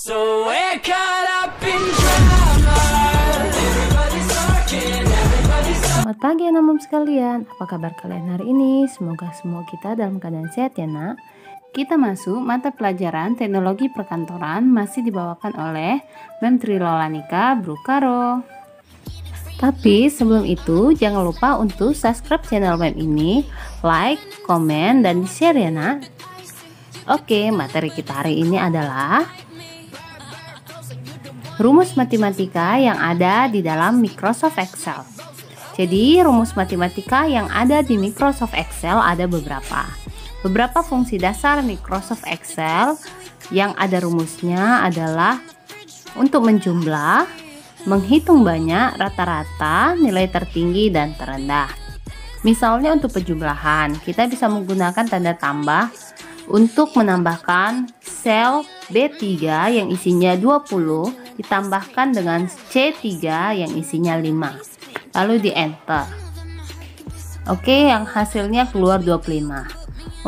So we're caught up in drama. Everybody's talking, everybody's talking. Selamat pagi anak-anak sekalian, apa kabar kalian hari ini? Semoga semua kita dalam keadaan sehat ya nak. Kita masuk mata pelajaran teknologi perkantoran masih dibawakan oleh Mem Trilolanika Brukaro. Tapi sebelum itu jangan lupa untuk subscribe channel Mem ini, like, komen, dan share ya nak. Oke, materi kita hari ini adalah rumus matematika yang ada di dalam Microsoft Excel. Jadi rumus matematika yang ada di Microsoft Excel ada beberapa. Beberapa fungsi dasar Microsoft Excel yang ada rumusnya adalah untuk menjumlah, menghitung banyak, rata-rata, nilai tertinggi dan terendah. Misalnya untuk penjumlahan, kita bisa menggunakan tanda tambah untuk menambahkan sel B3 yang isinya 20 ditambahkan dengan C3 yang isinya 5. Lalu di enter. Oke, yang hasilnya keluar 25.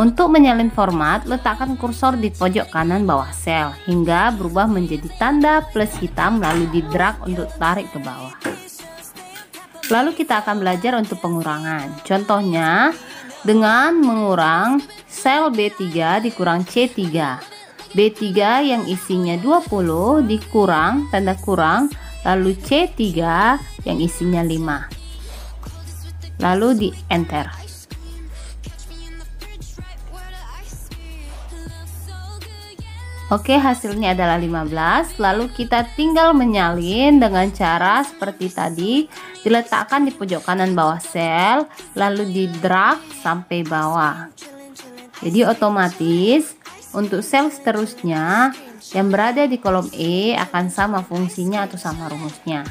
Untuk menyalin format, letakkan kursor di pojok kanan bawah sel hingga berubah menjadi tanda plus hitam, lalu di drag untuk tarik ke bawah. Lalu kita akan belajar untuk pengurangan. Contohnya dengan mengurang sel B3 dikurang C3. B3 yang isinya 20 dikurang tanda kurang, lalu C3 yang isinya 5. Lalu di enter. Oke, hasilnya adalah 15. Lalu kita tinggal menyalin dengan cara seperti tadi, diletakkan di pojok kanan bawah sel, lalu di drag sampai bawah. Jadi otomatis untuk sel seterusnya yang berada di kolom E akan sama fungsinya atau sama rumusnya.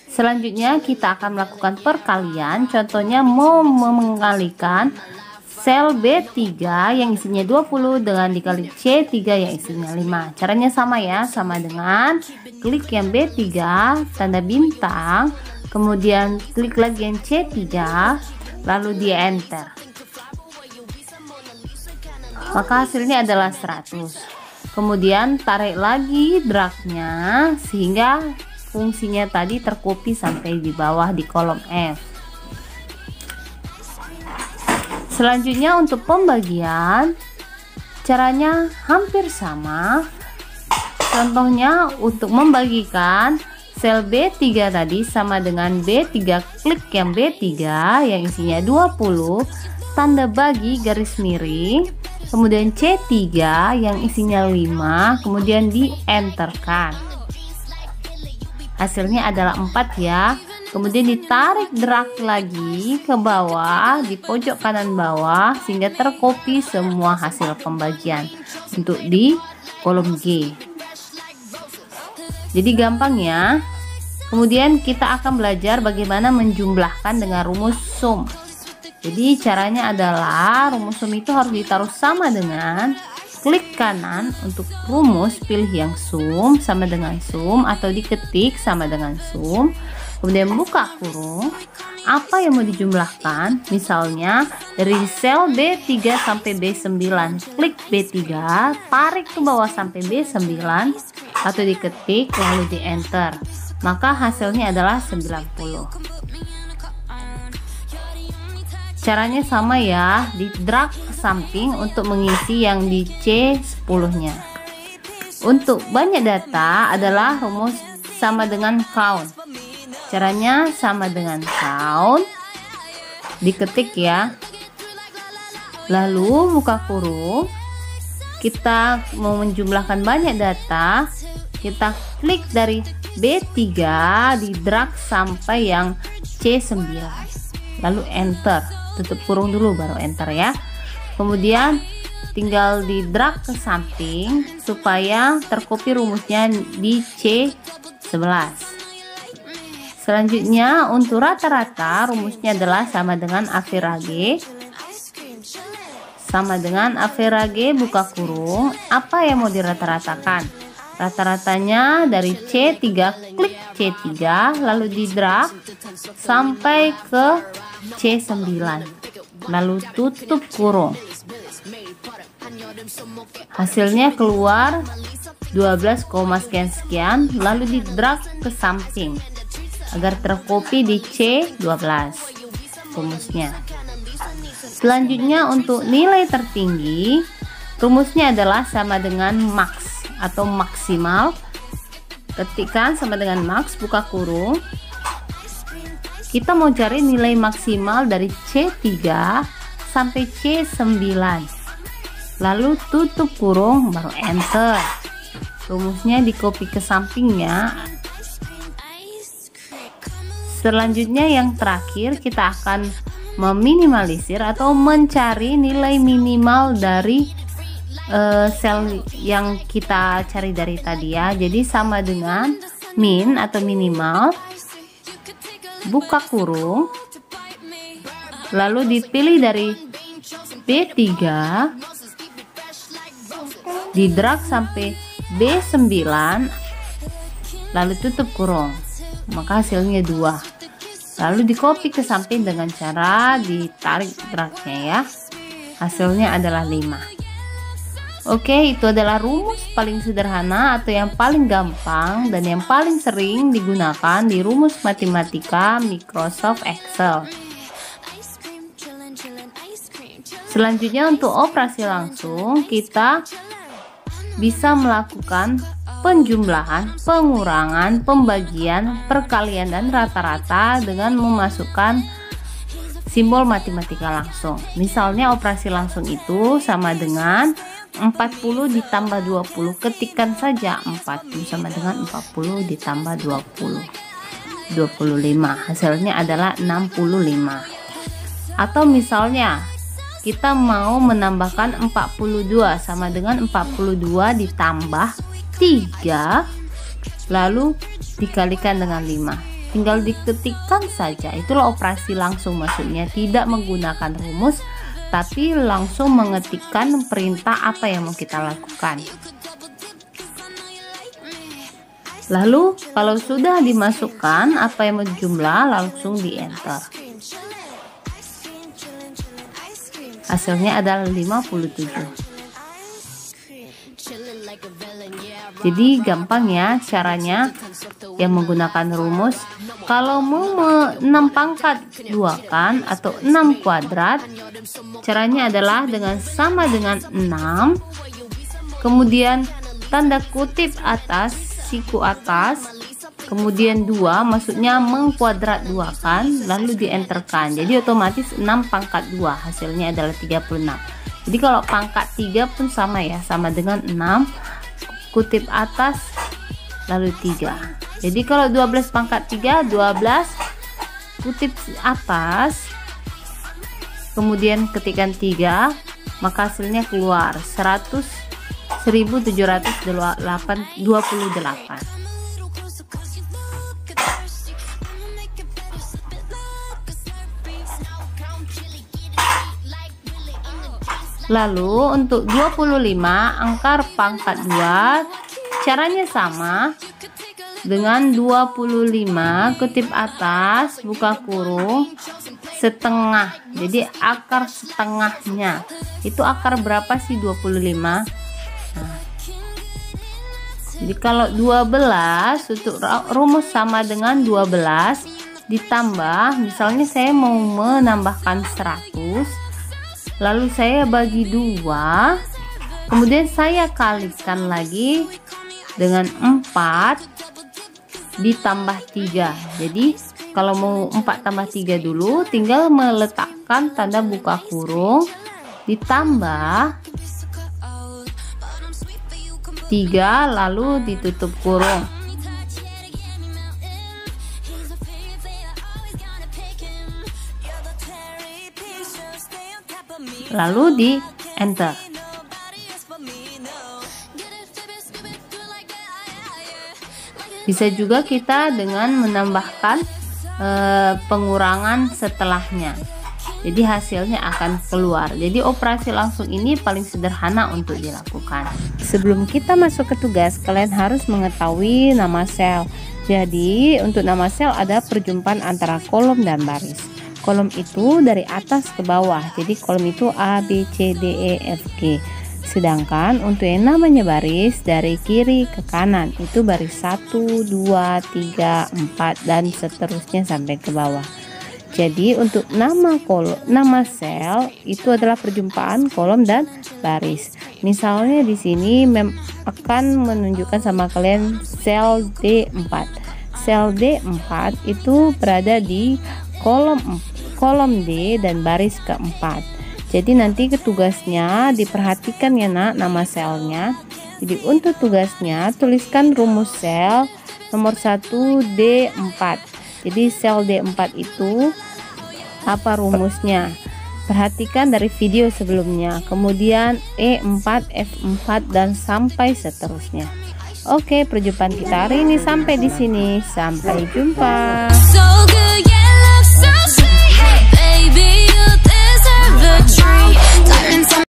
Selanjutnya kita akan melakukan perkalian. Contohnya mau mengalikan sel B3 yang isinya 20 dengan dikali C3 yang isinya 5. Caranya sama ya, sama dengan klik yang B3 tanda bintang, kemudian klik lagi yang C3, lalu di enter. Maka hasilnya adalah 100. Kemudian tarik lagi dragnya sehingga fungsinya tadi tercopy sampai di bawah di kolom F. Selanjutnya untuk pembagian, caranya hampir sama. Contohnya untuk membagikan sel B3 tadi sama dengan B3, klik yang B3 yang isinya 20, tanda bagi garis miring, kemudian C3 yang isinya 5, kemudian di enterkan. Hasilnya adalah 4 ya. Kemudian ditarik drag lagi ke bawah di pojok kanan bawah sehingga tercopy semua hasil pembagian untuk di kolom G. Jadi gampang ya. Kemudian kita akan belajar bagaimana menjumlahkan dengan rumus sum. Jadi caranya adalah rumus sum itu harus ditaruh sama dengan klik kanan untuk rumus, pilih yang sum sama dengan sum atau diketik sama dengan sum. Kemudian buka kurung, apa yang mau dijumlahkan, misalnya dari sel B3 sampai B9, klik B3, tarik ke bawah sampai B9, atau diketik lalu di enter, maka hasilnya adalah 90. Caranya sama ya, di drag ke samping untuk mengisi yang di C10-nya. Untuk banyak data adalah rumus sama dengan count. Caranya sama dengan count, diketik ya, lalu buka kurung, kita mau menjumlahkan banyak data, kita klik dari B3 di drag sampai yang C9, lalu enter, tutup kurung dulu baru enter ya. Kemudian tinggal di drag ke samping supaya tercopy rumusnya di C11. Selanjutnya untuk rata-rata rumusnya adalah sama dengan average. Sama dengan average, buka kurung, apa yang mau dirata-ratakan? Rata-ratanya dari C3, klik C3 lalu di drag sampai ke C9 lalu tutup kurung. Hasilnya keluar 12, sekian, lalu di drag ke samping agar tercopy di C12 rumusnya. Selanjutnya untuk nilai tertinggi, rumusnya adalah sama dengan max atau maksimal. Ketikkan sama dengan max, buka kurung. Kita mau cari nilai maksimal dari C3 sampai C9. Lalu tutup kurung, baru enter. Rumusnya di copy ke sampingnya. Selanjutnya yang terakhir, kita akan meminimalisir atau mencari nilai minimal dari sel yang kita cari dari tadi ya. Jadi sama dengan min atau minimal, buka kurung, lalu dipilih dari B3, di drag sampai B9, lalu tutup kurung, maka hasilnya 2. Lalu di copy ke samping dengan cara ditarik dragnya ya, hasilnya adalah 5. Oke, itu adalah rumus paling sederhana atau yang paling gampang dan yang paling sering digunakan di rumus matematika Microsoft Excel. Selanjutnya untuk operasi langsung, kita bisa melakukan penjumlahan, pengurangan, pembagian, perkalian, dan rata-rata dengan memasukkan simbol matematika langsung. Misalnya operasi langsung itu sama dengan 40 ditambah 20. Ketikkan saja 40 sama dengan 40 ditambah 20, 25. Hasilnya adalah 65. Atau misalnya kita mau menambahkan 42 sama dengan 42 ditambah 3 lalu dikalikan dengan 5. Tinggal diketikkan saja. Itulah operasi langsung, maksudnya tidak menggunakan rumus tapi langsung mengetikkan perintah apa yang mau kita lakukan. Lalu kalau sudah dimasukkan apa yang mau jumlah, langsung di enter. Hasilnya adalah 57. Jadi gampang ya caranya yang menggunakan rumus. Kalau mau 6 pangkat 2 kan atau 6 kuadrat, caranya adalah dengan sama dengan 6, kemudian tanda kutip atas, siku atas, kemudian 2, maksudnya mengkuadrat 2 kan, lalu di enterkan. Jadi otomatis 6 pangkat 2 hasilnya adalah 36. Jadi kalau pangkat 3 pun sama ya, sama dengan 6, kutip atas lalu 3. Jadi kalau 12 pangkat 3, 12 kutip atas, kemudian ketikkan 3, maka hasilnya keluar 1728. Lalu untuk 25 angka pangkat 2, caranya sama dengan 25 kutip atas, buka kurung, setengah. Jadi akar setengahnya itu akar berapa sih 25? Nah, jadi kalau 12 untuk rumus sama dengan 12 ditambah, misalnya saya mau menambahkan 100, lalu saya bagi 2, kemudian saya kalikan lagi dengan 4 ditambah 3. Jadi kalau mau 4 tambah 3 dulu, tinggal meletakkan tanda buka kurung ditambah 3 lalu ditutup kurung. Lalu di enter. Bisa juga kita dengan menambahkan pengurangan setelahnya. Jadi hasilnya akan keluar. Jadi operasi langsung ini paling sederhana untuk dilakukan. Sebelum kita masuk ke tugas, kalian harus mengetahui nama sel. Jadi untuk nama sel ada perjumpaan antara kolom dan baris. Kolom itu dari atas ke bawah. Jadi kolom itu A, B, C, D, E, F, G. Sedangkan untuk yang namanya baris dari kiri ke kanan itu baris 1, 2, 3, 4 dan seterusnya sampai ke bawah. Jadi untuk nama sel itu adalah perjumpaan kolom dan baris. Misalnya di sini akan menunjukkan sama kalian sel D4. Sel D4 itu berada di kolom D dan baris keempat. Jadi nanti tugasnya diperhatikan ya nak, nama selnya. Jadi untuk tugasnya tuliskan rumus sel nomor 1 D4. Jadi sel D4 itu apa rumusnya? Perhatikan dari video sebelumnya. Kemudian E4, F4 dan sampai seterusnya. Oke, perjumpaan kita hari ini sampai di sini. Sampai jumpa.